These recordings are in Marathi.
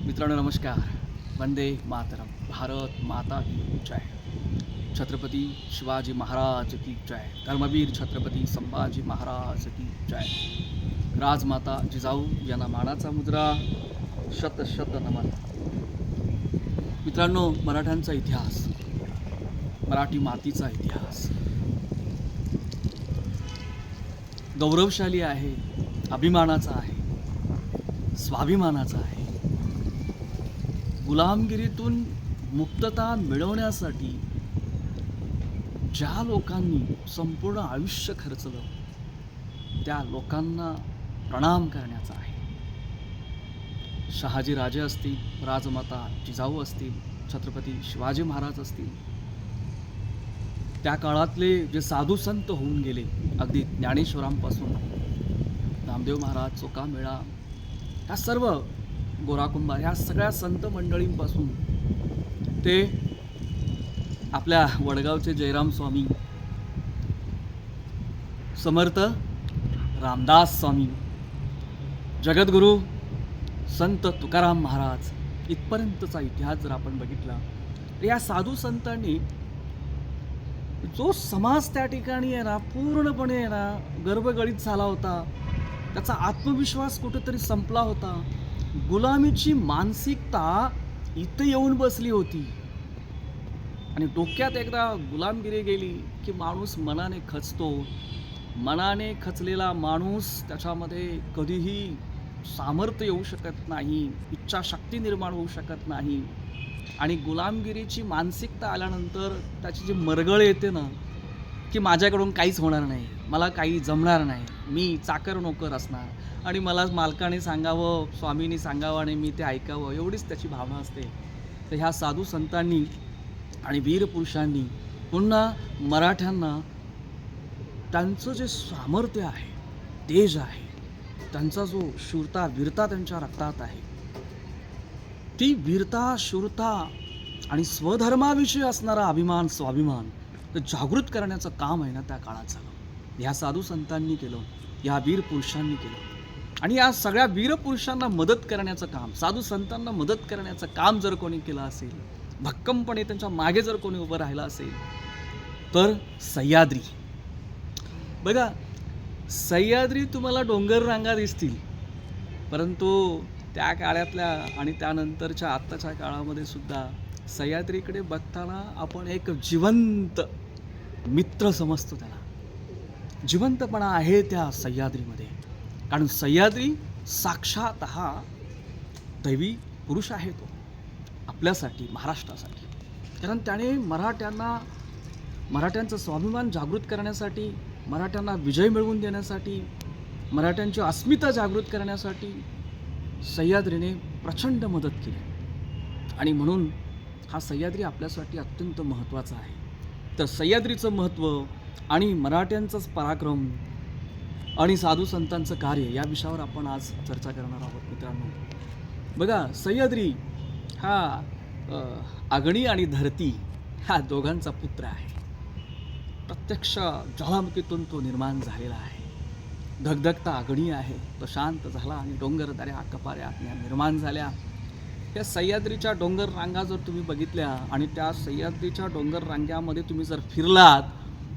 मित्रांनो नमस्कार. वंदे मातरम. भारत माता की जय. छत्रपती शिवाजी महाराज की जय. धर्मवीर छत्रपती संभाजी महाराज की जय. राजमाता जिजाऊ यांना मानाचा मुद्रा. शत शत नमन. मित्रांनो, मराठ्यांचा इतिहास, मराठी मातीचा इतिहास गौरवशाली आहे, अभिमानाचा आहे, स्वाभिमानाचा आहे. गुलामगिरीतून मुक्तता मिळवण्यासाठी ज्या लोकांनी संपूर्ण आयुष्य खर्चलं त्या लोकांना प्रणाम करण्याचा आहे. शहाजी राजे असतील, राजमाता जिजाऊ असतील, छत्रपती शिवाजी महाराज असतील, त्या काळातले जे साधू संत होऊन गेले, अगदी ज्ञानेश्वरांपासून नामदेव महाराज, चोखामेळा, ह्या सर्व गोराकुंभार, ह्या सगळ्या संत मंडळींपासून ते आपल्या वडगावचे जयराम स्वामी, समर्थ रामदास स्वामी, जगद्गुरू संत तुकाराम महाराज इथपर्यंतचा इतिहास जर आपण बघितला तर या साधू संतांनी जो समाज त्या ठिकाणी आहे ना, पूर्णपणे आहे ना गर्भगळीत झाला होता, त्याचा आत्मविश्वास कुठेतरी संपला होता. गुलामीची मानसिकता इथे येऊन बसली होती आणि डोक्यात एकदा गुलामगिरी गेली की माणूस मनाने खचतो. मनाने खचलेला माणूस, त्याच्यामध्ये कधीही सामर्थ्य येऊ शकत नाही, इच्छाशक्ती निर्माण होऊ शकत नाही. आणि गुलामगिरीची मानसिकता आल्यानंतर त्याची जी मरगळ येते ना, की माझ्याकडून काहीच होणार नाही, मला काही जमणार नाही, मी चाकर नोकर असणार आणि मला मालकाने सांगावं, स्वामींनी सांगावं आणि मी ते ऐकावं, एवढीच त्याची भावना असते. तर ह्या साधू संतांनी आणि वीर पुरुषांनी पुन्हा मराठ्यांना त्यांचं जे सामर्थ्य आहे, तेज आहे, त्यांचा जो शूरता वीरता त्यांच्या रक्तात आहे, ती वीरता, शूरता आणि स्वधर्माविषयी असणारा अभिमान, स्वाभिमान तर जागृत करण्याचं काम आहे ना त्या काळात झालं. ह्या साधू संतांनी केलं, या वीर पुरुषांनी केलं. आणि या सगळ्या वीर पुरुषांना मदत करण्याचं काम, साधू संतांना मदत करण्याचं काम जर कोणी केलं असेल, भक्कमपणे त्यांच्या मागे जर कोणी उभं राहिलं असेल तर सह्याद्री. बघा, सह्याद्री तुम्हाला डोंगर रांगा दिसतील, परंतु त्या काळातल्या आणि त्यानंतरच्या आत्ताच्या काळामध्ये सुद्धा सह्याद्रीकडे बघताना आपण एक जिवंत मित्र समजतो. त्याला जिवंतपणा आहे त्या सह्याद्रीमध्ये, कारण सह्याद्री साक्षात हा दैवी पुरुष आहे तो आपल्यासाठी, महाराष्ट्रासाठी. कारण त्याने मराठ्यांचा स्वाभिमान जागृत करण्यासाठी, मराठ्यांना विजय मिळवून देण्यासाठी, मराठ्यांची अस्मिता जागृत करण्यासाठी सह्याद्रीने प्रचंड मदत केली. आणि म्हणून हा सह्याद्री आपल्यासाठी अत्यंत महत्त्वाचा आहे. तर सह्याद्रीचं महत्त्व आणि मराठ्यांचाच पराक्रम आणि साधू संतांचं कार्य या विषयावर आपण आज चर्चा करणार आहोत. मित्रांनो, बघा, सह्याद्री हा अग्नी आणि धरती ह्या दोघांचा पुत्र आहे. प्रत्यक्ष ज्वालामुखीतून तो निर्माण झालेला आहे. धगधगता अग्नी आहे, तो शांत झाला आणि डोंगरदऱ्या, कपाऱ्या निर्माण झाल्या. या सह्याद्रीच्या डोंगर रांगा जर तुम्ही बघितल्या आणि त्या सह्याद्रीच्या डोंगर रांग्यामध्ये तुम्ही जर फिरलात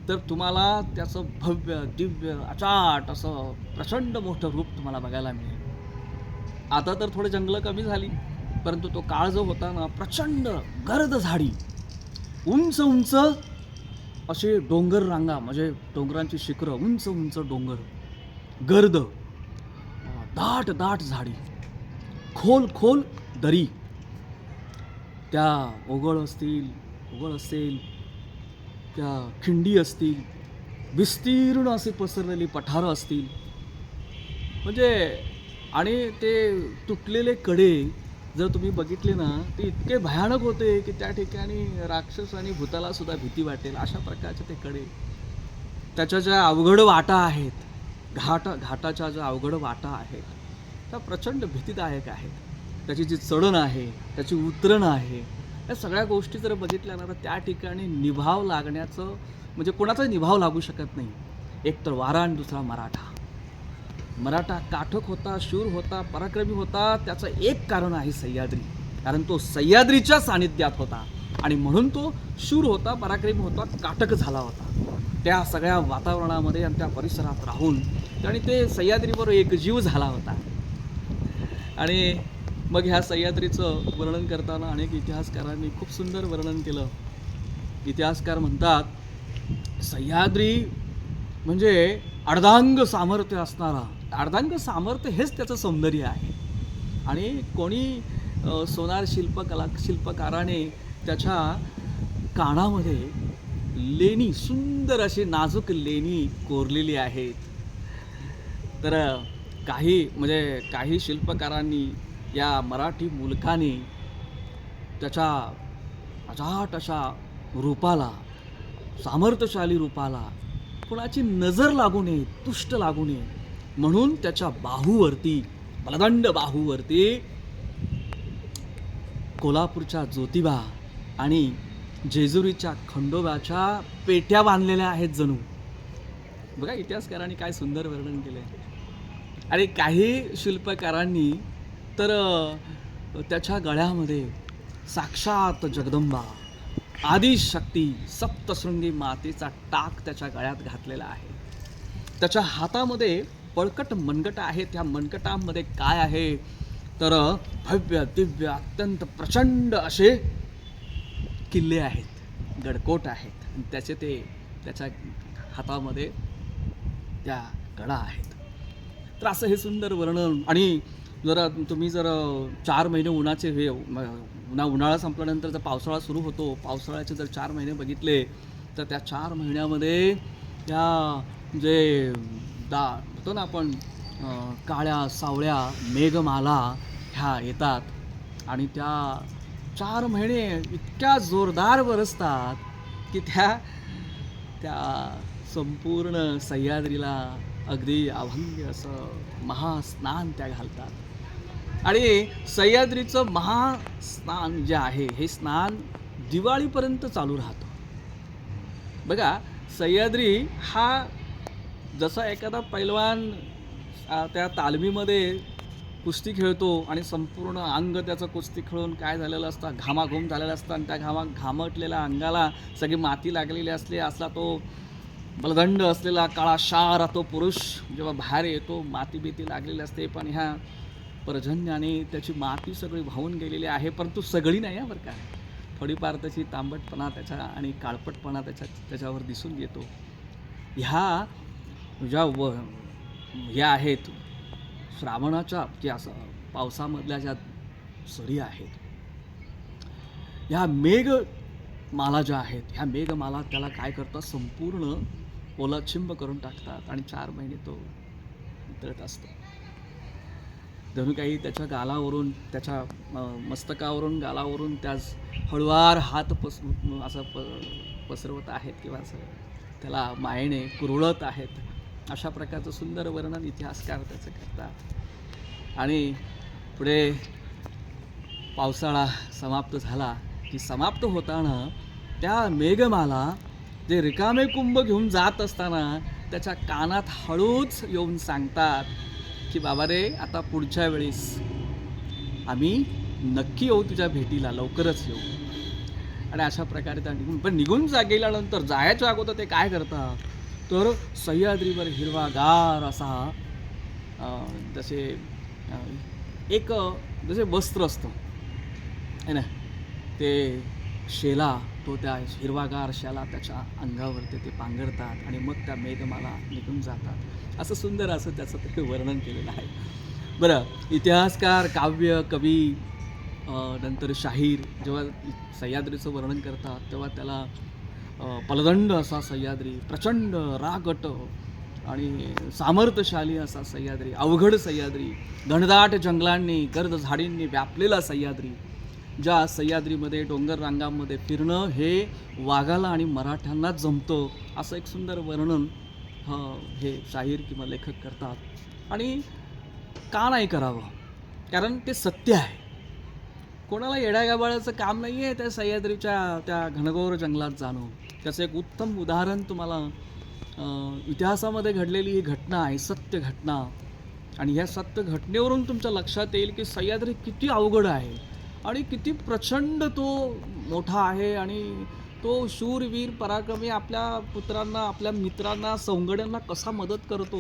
तर तुम्हाला त्याचं भव्य, दिव्य, अचाट असं प्रचंड मोठं रूप तुम्हाला बघायला मिळेल. आता तर थोडे जंगलं कमी झाली, परंतु तो काळ जो होता ना, प्रचंड गर्द झाडी, उंच उंच असे डोंगर रांगा, म्हणजे डोंगरांची शिखरं, उंच उंच डोंगर, गर्द, दाट दाट झाडी, खोल खोल दरी, त्या ओघळ असेल, त्या खिंडी असतील, विस्तीर्ण असे पसरलेली पठारं असतील, म्हणजे आणि ते तुटलेले कडे जर तुम्ही बघितले ना, ते इतके भयानक होते की त्या ठिकाणी राक्षस आणि भूताला सुद्धा भीती वाटेल अशा प्रकारचे ते कडे. त्याच्या ज्या अवघड वाटा आहेत, घाटाच्या ज्या अवघड वाटा आहेत, त्या प्रचंड भीतीदायक आहेत. त्याची जी चढण आहे, त्याची उतरण आहे, या सगळ्या गोष्टी जर बघितल्या ना तर त्या ठिकाणी निभाव लागण्याचं, म्हणजे कोणाचाही निभाव लागू शकत नाही. एक तर वारा आणि दुसरा मराठा. मराठा काठक होता, शूर होता, पराक्रमी होता, त्याचं एक कारण आहे सह्याद्री. कारण तो सह्याद्रीच्या सानिध्यात होता आणि म्हणून तो शूर होता, पराक्रमी होता, काटक झाला होता. त्या सगळ्या वातावरणामध्ये आणि त्या परिसरात राहून आणि ते सह्याद्रीवर एकजीव झाला होता. आणि मग ह्या सह्याद्रीचं वर्णन करताना अनेक इतिहासकारांनी खूप सुंदर वर्णन केलं. इतिहासकार म्हणतात सह्याद्री म्हणजे अर्धांग सामर्थ्य असणारा, अर्धांग सामर्थ्य हेच त्याचं सौंदर्य आहे. आणि कोणी सोनार शिल्पकाराने त्याच्या कानामध्ये लेणी, सुंदर अशी नाजूक लेणी कोरलेली आहेत. तर काही शिल्पकारांनी या मराठी मुलखाने त्याच्या अजाट अशा रूपाला, सामर्थ्यशाली रूपाला कोणाची नजर लागू नये, तुष्ट लागू नये म्हणून त्याच्या बाहूवरती, बलदंड बाहूवरती कोल्हापूरच्या ज्योतिबा आणि जेजुरीच्या खंडोबाच्या पेट्या बांधलेल्या आहेत जणू. बघा इतिहासकारांनी काय सुंदर वर्णन केलं आहे. आणि काही शिल्पकारांनी तर त्याच्या गळ्यामध्ये साक्षात जगदंबा, आदिशक्ती, सप्तशृंगी मातेचा टाक त्याच्या गळ्यात घातलेला आहे. त्याच्या हातामध्ये बळकट मनगट आहे. त्या मनगटामध्ये काय आहे तर भव्य दिव्य अत्यंत प्रचंड असे किल्ले आहेत, गडकोट आहेत. त्याच्या हातामध्ये त्या गडा आहेत. तर असं हे सुंदर वर्णन. आणि तुम्ही जर 4 महिने उन्हाचे उन्हाळा संपल्यानंतर जर पावसाळा सुरू होतो, पावसाळ्याचे जर 4 महिने बघितले तर त्या 4 महिन्यामध्ये त्या जे होतो ना आपण काळ्या सावळ्या मेघमाला ह्या येतात आणि त्या 4 महिने इतक्या जोरदार बरसतात की त्या संपूर्ण सह्याद्रीला अगदी अभंग असं महास्नान त्या घालतात. आणि सह्याद्रीचं महास्नान जे आहे हे स्नान दिवाळीपर्यंत चालू राहतं. बघा सह्याद्री हा जसा एखादा पैलवान त्या तालमीमध्ये कुस्ती खेळतो आणि संपूर्ण अंग त्याचं कुस्ती खेळून काय झालेलं असतं, घामाघूम झालेलं असतं आणि त्या घामटलेल्या अंगाला सगळी माती लागलेली असला तो बलदंड असलेला काळा शार तो पुरुष जेव्हा बाहेर येतो, माती बीती लागलेली असते. पण ह्या पर्जन्याने त्याची माती सगळी वाहून गेलेली आहे, परंतु सगळी नाही बरं का. थोडीफार त्याची तांबटपणा त्याच्या आणि काळपटपणा त्याच्यावर दिसून येतो. ह्या आहेत श्रावणाच्या की असं पावसामधल्या ज्या सरी आहेत, ह्या मेघमाला ज्या आहेत, ह्या मेघमाला त्याला काय करतात, संपूर्ण ओलाचिंब करून टाकतात आणि 4 महिने तो उतरत असतो. जणू काही त्याच्या गालावरून, त्याच्या मस्तकावरून, गालावरून त्या हळुवार हात पसरवत आहेत किंवा असं त्याला मायेने कुरळत आहेत. अशा प्रकारचं सुंदर वर्णन इतिहासकार त्याचं करतात. आणि पुढे पावसाळा समाप्त झाला की समाप्त होताना त्या मेघमाला जे रिकामे कुंभ घेऊन जात असताना त्याच्या कानात हळूच येऊन सांगतात की बाबा रे, आता पुढच्या वेळेस आम्ही नक्की येऊ तुझ्या भेटीला, लवकरच येऊ. आणि अशा प्रकारे त्या निघून गेल्यानंतर जायच्या अगोदर ते काय करतात तर सह्याद्रीवर हिरवागार असा जसे वस्त्र असतं आहे ना, ते शेला, तो त्या हिरवागार शेला त्याच्या अंगावरती ते पांघरतात आणि मग त्या मेघमाला निघून जातात. असं सुंदर असं त्याचं ते वर्णन केलेलं आहे. बरं, इतिहासकार, काव्य, कवी, नंतर शाहीर जेव्हा सह्याद्रीचं वर्णन करतात तेव्हा त्याला पलदंड असा सह्याद्री, प्रचंड रागट आणि सामर्थ्यशाली असा सह्याद्री, अवघड सह्याद्री, घनदाट जंगलांनी, गर्द झाडींनी व्यापलेला सह्याद्री, ज्या सह्याद्रीमध्ये डोंगर रांगांमध्ये फिरणं हे वाघाला आणि मराठ्यांनाच जमतं, असं एक सुंदर वर्णन हे शाहीर किंवा लेखक करतात. आणि का नाही करावं, कारण ते सत्य आहे. कोणाला येड्यागाबाळाचं काम नाही आहे त्या सह्याद्रीच्या त्या घनघोर जंगलात जाणं. त्याचं एक उत्तम उदाहरण तुम्हाला इतिहासामध्ये घडलेली ही घटना आहे, सत्य घटना. आणि ह्या सत्य घटनेवरून तुमच्या लक्षात येईल की सह्याद्री किती अवघड आहे आणि किती प्रचंड तो मोठा आहे आणि तो शूरवीर पराक्रमी आपल्या पुत्रांना, आपल्या मित्रांना, सवंगड्यांना कसा मदत करतो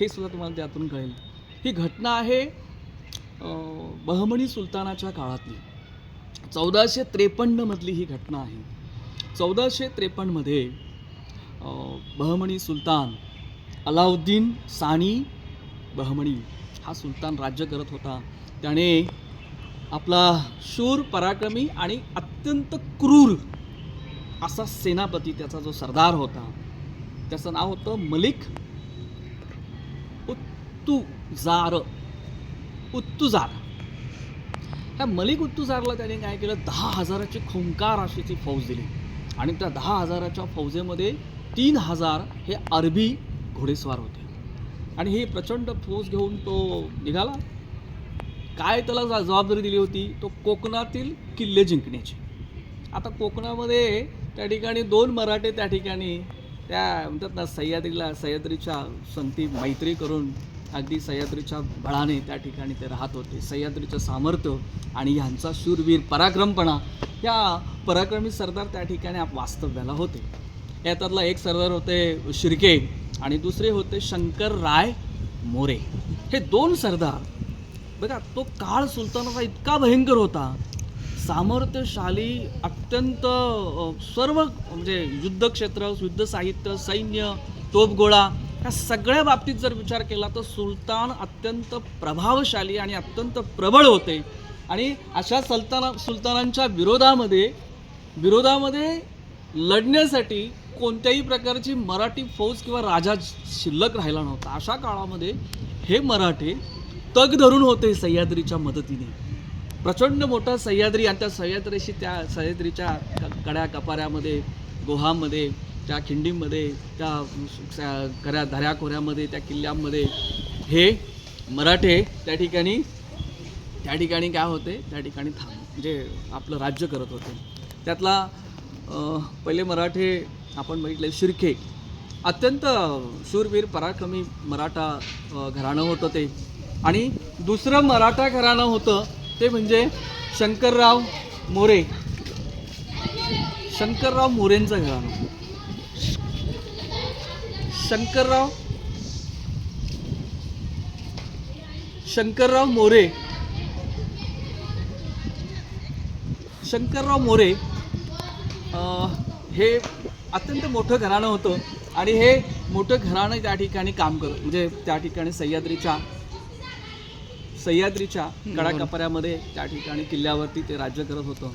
हे सुद्धा तुम्हाला त्यातून कळेल. ही घटना आहे बहमनी सुलतानाच्या काळातली. 1453 मधली ही घटना आहे. 1453मध्ये बहमनी सुलतान अलाउद्दीन सानी बहमनी हा सुलतान राज्य करत होता. त्याने आपला शूर पराक्रमी आणि अत्यंत क्रूर असा सेनापती, त्याचा जो सरदार होता, त्याचं नाव होतं मलिक उत्तुजार. ह्या मलिक उत्तुजारला त्याने काय केलं, 10,000ची खुंकार अशीची फौज दिली आणि त्या 10,000च्या फौजेमध्ये 3,000 हे अरबी घोडेस्वार होते आणि ही प्रचंड फौज घेऊन तो निघाला. काय त्याला जबाबदारी दिली होती, तो कोकणातील किल्ले जिंकण्याची. आता कोकणामध्ये त्या ठिकाणी 2 मराठे त्या ठिकाणी त्या म्हणतात ना सह्याद्रीच्या संगती मैत्री करून अगदी सह्याद्रीच्या बळाने त्या ठिकाणी ते राहत होते. सह्याद्रीचं सामर्थ्य आणि ह्यांचा शूरवीर पराक्रमपणा, या पराक्रमी सरदार त्या ठिकाणी वास्तव्याला होते. यातला एक सरदार होते शिर्के आणि दुसरे होते शंकरराय मोरे. हे 2 सरदार बघा, तो काळ सुलतानाचा इतका भयंकर होता, सामर्थ्यशाली, अत्यंत सर्व म्हणजे युद्धक्षेत्र, युद्ध साहित्य, सैन्य, तोफगोळा या सगळ्या बाबतीत जर विचार केला तर सुलतान अत्यंत प्रभावशाली आणि अत्यंत प्रबळ होते. आणि अशा सुलतानांच्या विरोधामध्ये लढण्यासाठी कोणत्याही प्रकारची मराठी फौज किंवा राजा शिल्लक राहिला नव्हता. अशा काळामध्ये हे मराठे तग धरून होते सह्याद्रीच्या मदतीने. प्रचंड मोठा सह्याद्री आणि त्या सह्याद्रीच्या कड्या कपाऱ्यामध्ये, गुहांमध्ये, त्या खिंडीमध्ये, त्या दऱ्याखोऱ्यामध्ये, त्या किल्ल्यांमध्ये हे मराठे त्या ठिकाणी काय होते, त्या ठिकाणी म्हणजे आपलं राज्य करत होते. त्यातला पहिले मराठे आपण बघितले शिर्के, अत्यंत शूरवीर पराक्रमी मराठा घराणं होतं ते. आणि दुसरं मराठा घराणं होतं ते म्हणजे शंकरराव मोरेंचं घराणं. शंकरराव मोरे हे अत्यंत मोठं घराणं होतं आणि हे मोठं घराणं त्या ठिकाणी काम करत, म्हणजे त्या ठिकाणी सह्याद्रीच्या कडाकपाऱ्यामध्ये त्या ठिकाणी किल्ल्यावरती ते राज्य करत होतं.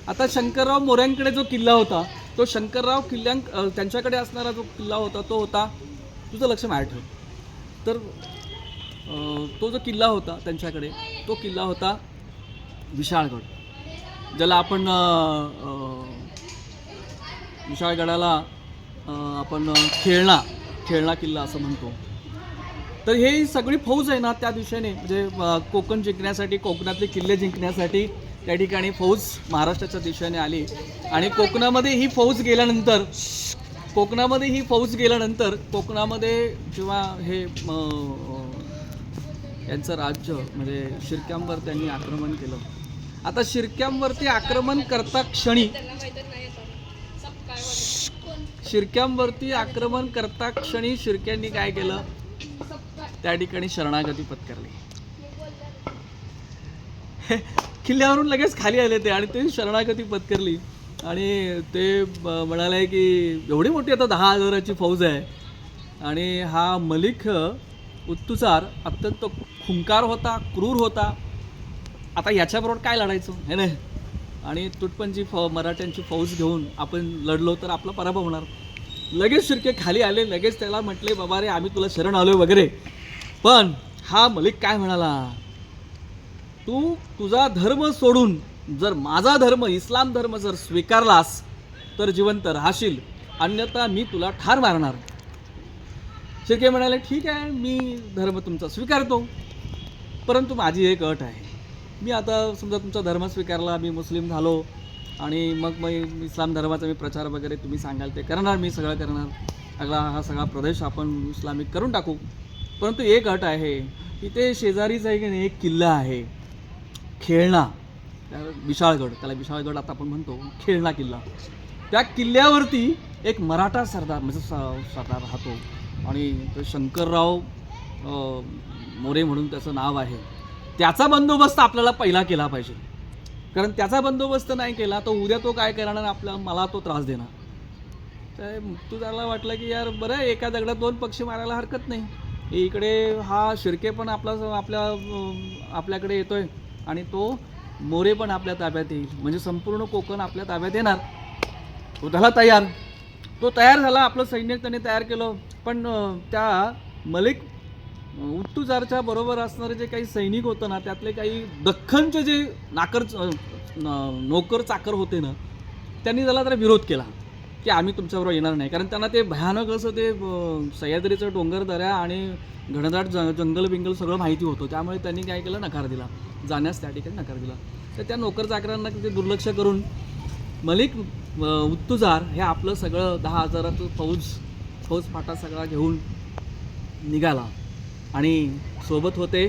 आता शंकरराव मोऱ्यांकडे जो किल्ला होता, तो त्यांच्याकडे असणारा जो किल्ला होता तो होता, तुझं लक्ष मागे ठेव, तर तो जो किल्ला होता त्यांच्याकडे, तो किल्ला होता विशाळगड, ज्याला आपण विशाळगडाला आपण खेळणा किल्ला असं म्हणतो. तर हे सगळी फौज आहे ना त्या दिशेने, म्हणजे कोकण जिंकण्यासाठी, कोकणातले किल्ले जिंकण्यासाठी त्या ठिकाणी फौज महाराष्ट्राच्या दिशेने आली. आणि कोकणामध्ये ही फौज गेल्यानंतर कोकणामध्ये जेव्हा हे यांचं राज्य म्हणजे शिर्क्यांवर त्यांनी आक्रमण केलं. आता शिर्क्यांवरती आक्रमण करता क्षणी शिर्क्यांनी काय केलं, त्या ठिकाणी शरणागती पत्करली. किल्ल्यावरून लगेच खाली आले ते आणि ते शरणागती पत्करली आणि ते म्हणाले की एवढी मोठी आता 10,000ची फौज आहे आणि हा मलिक उत्तुजार अत्यंत खुंकार होता, क्रूर होता, आता याच्याबरोबर काय लढायचं हे नाही. आणि तुटपणची मराठ्यांची फौज घेऊन आपण लढलो तर आपला पराभव होणार. लगेच शिर्के खाली आले, लगेच त्याला म्हटले बाबा रे आम्ही तुला शरण आलोय वगैरे. पण हा मलिक काय म्हणाला, तू तुझा धर्म सोडून जर माझा धर्म इस्लाम धर्म जर स्वीकारलास तर जिवंत राहशील, अन्यथा मी तुला ठार मारणार. शिर्के म्हणाले ठीक आहे, मी धर्म तुमचा स्वीकारतो, परंतु माझी एक अट आहे. मी आता समजा तुमचा धर्म स्वीकारला, मी मुस्लिम झालो आणि मग इस्लाम धर्माचा मी प्रचार वगैरे तुम्ही सांगाल ते करणार, मी सगळं करणार, हा सगळा प्रदेश आपण इस्लामिक करून टाकू. परंतु एक अट आहे, इथे शेजारीच आहे की नाही एक किल्ला आहे खेळणा, विशाळगड, त्याला विशाळगड आता आपण म्हणतो, खेळणा किल्ला. त्या किल्ल्यावरती एक मराठा सरदार म्हणजे सरदार राहतो आणि तो शंकरराव मोरे म्हणून त्याचं नाव आहे. त्याचा बंदोबस्त आपल्याला पहिला केला पाहिजे, कारण त्याचा बंदोबस्त नाही केला तर उद्या तो काय करणार, मला तो त्रास देणार. तर त्याला वाटलं की यार बरं आहे, एका दगडात दोन पक्षी मारायला हरकत नाही. इकडे हा शिर्के पण आपल्याकडे येतोय आणि तो मोरे पण आपल्या ताब्यात येईल, म्हणजे संपूर्ण कोकण आपल्या ताब्यात येणार. तो झाला तयार. तो तयार झाला, आपलं सैन्य त्याने तयार केलं. पण त्या मलिक उत्तुजारच्या बरोबर असणारे जे काही सैनिक होतं ना, त्यातले काही दख्खनचे जे नोकर चाकर होते ना, त्यांनी त्याला जरा विरोध केला की आम्ही तुमच्याबरोबर येणार नाही. कारण त्यांना ते भयानक असं ते सह्याद्रीचं डोंगर दऱ्या आणि घनदाट जंगल बिंगल सगळं माहिती होतं. त्यामुळे त्यांनी काय केलं, नकार दिला, जाण्यास त्या ठिकाणी नकार दिला. तर त्या नोकर चाकरांना ते दुर्लक्ष करून मलिक उत्तुजार हे आपलं सगळं 10,000 फौज फाटा सगळा घेऊन निघाला. आणि सोबत होते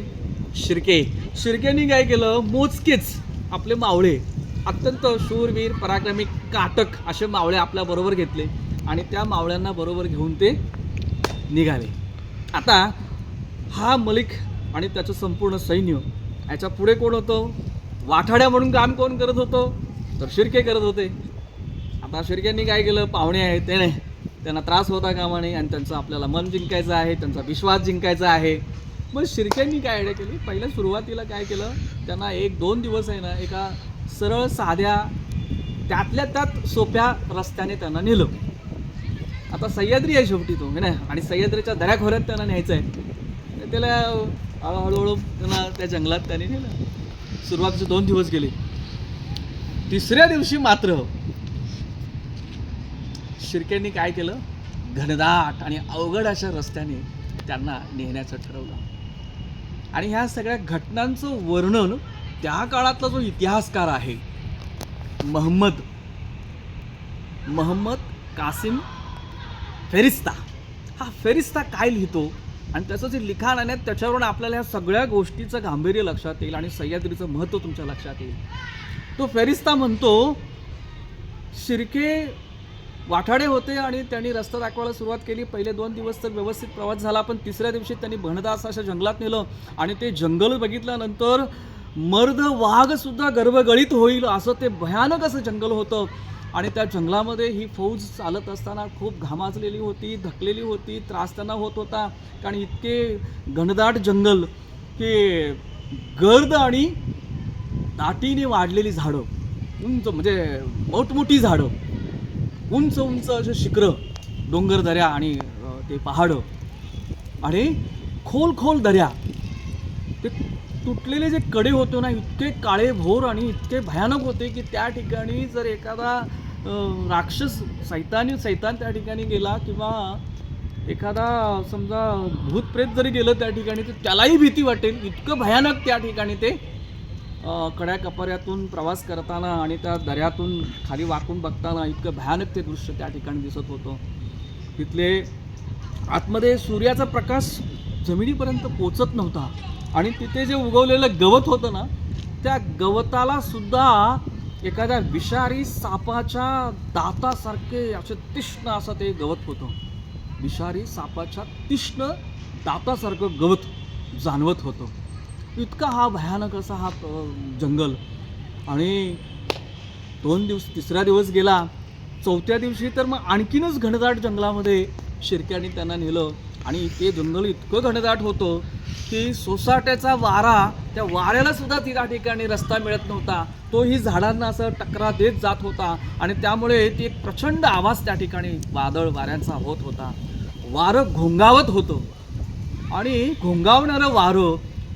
शिर्केनी काय केलं, मोजकेच आपले मावळे, अत्यंत शूरवीर पराक्रमी काटक असे मावळे आपल्याबरोबर घेतले आणि त्या मावळ्यांना बरोबर घेऊन ते निघाले. आता हा मलिक आणि त्याचं संपूर्ण सैन्य, याच्या पुढे कोण होतं, वाठाड्या म्हणून काम कोण करत होतं, तर शिर्के करत होते. आता शिर्क्यांनी काय केलं, पाहुणे आहेत ते नाही, त्यांना त्रास होता कामा नये आणि त्यांचं आपल्याला मन जिंकायचं आहे, त्यांचा विश्वास जिंकायचा आहे. मग शिर्क्यांनी काय आयडिया केली, पहिल्या सुरुवातीला काय केलं, त्यांना 1-2 दिवस आहे ना एका सरळ साध्या त्यातल्या त्यात सोप्या रस्त्याने त्यांना नेलं. आता सह्याद्री आहे शेवटी तो नाही, आणि सह्याद्रीच्या दऱ्याखोऱ्यात त्यांना न्यायचं आहे. त्याला हळूहळू त्यांना त्या जंगलात त्याने नेलं. सुरुवातीचे 2 दिवस गेले. तिसऱ्या दिवशी मात्र शिर्क्यांनी काय केलं, घनदाट आणि अवघड अशा रस्त्याने त्यांना नेण्याचं ठरवलं. आणि ह्या सगळ्या घटनांचं वर्णन त्या काळातला जो इतिहासकार आहे महम्मद कासिम फेरिस्ता, हा फेरिस्ता काय लिहितो आणि त्याचं जे लिखाण आहे त्याच्यावरून आपल्याला ह्या सगळ्या गोष्टीचं गांभीर्य लक्षात येईल आणि सह्याद्रीचं महत्त्व तुमच्या लक्षात येईल. तो फेरिस्ता म्हणतो, शिर्के वाठाडे होते आणि त्यांनी रस्ता दाखवायला सुरुवात केली. पहिले 2 दिवस तर व्यवस्थित प्रवास झाला, पण तिसऱ्या दिवशी त्यांनी भणदास अशा जंगलात नेलं आणि ते जंगल बघितल्यानंतर मर्द वाघ सुद्धा गर्भगळीत होईल असं ते भयानक असं जंगल होतं. आणि त्या जंगलामध्ये ही फौज चालत असताना खूप घामाचलेली होती, थकलेली होती, त्रास त्यांना होत होता. कारण इतके घनदाट जंगल की गर्द आणि दाटीने वाढलेली झाडं, उंच म्हणजे मोठमोठी झाडं, उंच उंच असे शिखरं, डोंगर दऱ्या आणि ते पहाडं आणि खोल खोल दऱ्या. ते तुटलेले जे कडे होते ना, इतके काळे भोर आणि इतके भयानक होते की त्या ठिकाणी जर एखादा राक्षस सैतान त्या ठिकाणी गेला किंवा एखादा समजा भूतप्रेत जरी गेलं त्या ठिकाणी तर त्यालाही भीती वाटेल, इतकं भयानक त्या ठिकाणी ते कड्या कपाऱ्यातून प्रवास करताना आणि त्या दऱ्यातून खाली वाकून बघताना इतकं भयानक ते दृश्य त्या ठिकाणी दिसत होतं. तिथले आतमध्ये सूर्याचा प्रकाश जमिनीपर्यंत पोचत नव्हता आणि तिथे जे उगवलेलं गवत होतं ना, त्या गवताला सुद्धा एखाद्या विषारी सापाच्या दातासारखे असे तीक्ष्ण असं ते गवत होतं. विषारी सापाच्या तीक्ष्ण दातासारखं गवत जाणवत होतं. इतका हा भयानक असा हा जंगल. आणि 2 दिवस, तिसरा दिवस गेला, चौथ्या दिवशी तर मग आणखीनच घनदाट जंगलामध्ये शिर्क्यांनी त्यांना नेलं. आणि ते जंगल इतकं घनदाट होतं की सोसाट्याचा वारा, त्या वाऱ्याला सुद्धा त्या ठिकाणी रस्ता मिळत नव्हता. तोही झाडांना असं टकरा देत जात होता आणि त्यामुळे ती एक प्रचंड आवाज त्या ठिकाणी वादळ वाऱ्यांचा होत होता. वारं घोंगावत होतं आणि घोंगावणारं वारं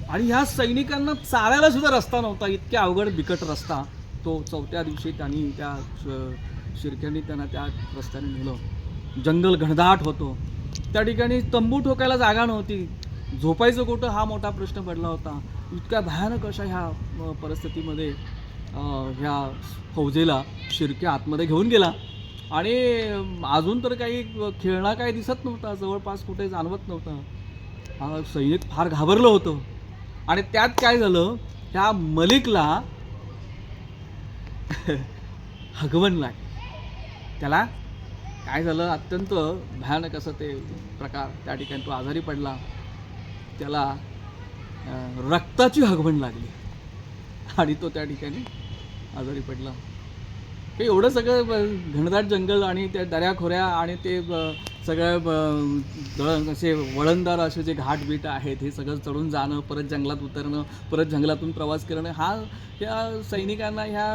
आणि ह्या सैनिकांना चालायला सुद्धा रस्ता नव्हता, इतक्या अवघड बिकट रस्ता. तो चौथ्या दिवशी त्यांनी त्या शिर्क्यांनी त्यांना त्या रस्त्याने नेलं. जंगल घनदाट होतं, त्या ठिकाणी तंबू ठोकायला जागा नव्हती, झोपायचं कुठं हा मोठा प्रश्न पडला होता. इतक्या भयानक अशा ह्या परिस्थितीमध्ये ह्या फौजेला शिर्के आतमध्ये घेऊन गेला. आणि अजून तर काही खेळणा काही दिसत नव्हता, जवळपास कुठे जाणवत नव्हता. सैनिक फार घाबरलं होतं. आणि त्यात काय झालं, त्या मलिकला हगवण लागली. त्याला काय झालं, अत्यंत भयानक असं ते प्रकार, त्या ठिकाणी तो आजारी पडला. त्याला रक्ताची हगवण लागली आणि तो त्या ठिकाणी आजारी पडला. ते एवढं सगळं घनदाट जंगल आणि त्या दऱ्याखोऱ्या आणि ते सगळं असे वळणदार असे जे घाट बीट आहेत, हे सगळं चढून जाणं, परत जंगलात उतरणं, परत जंगलातून प्रवास करणं, हा ह्या सैनिकांना, ह्या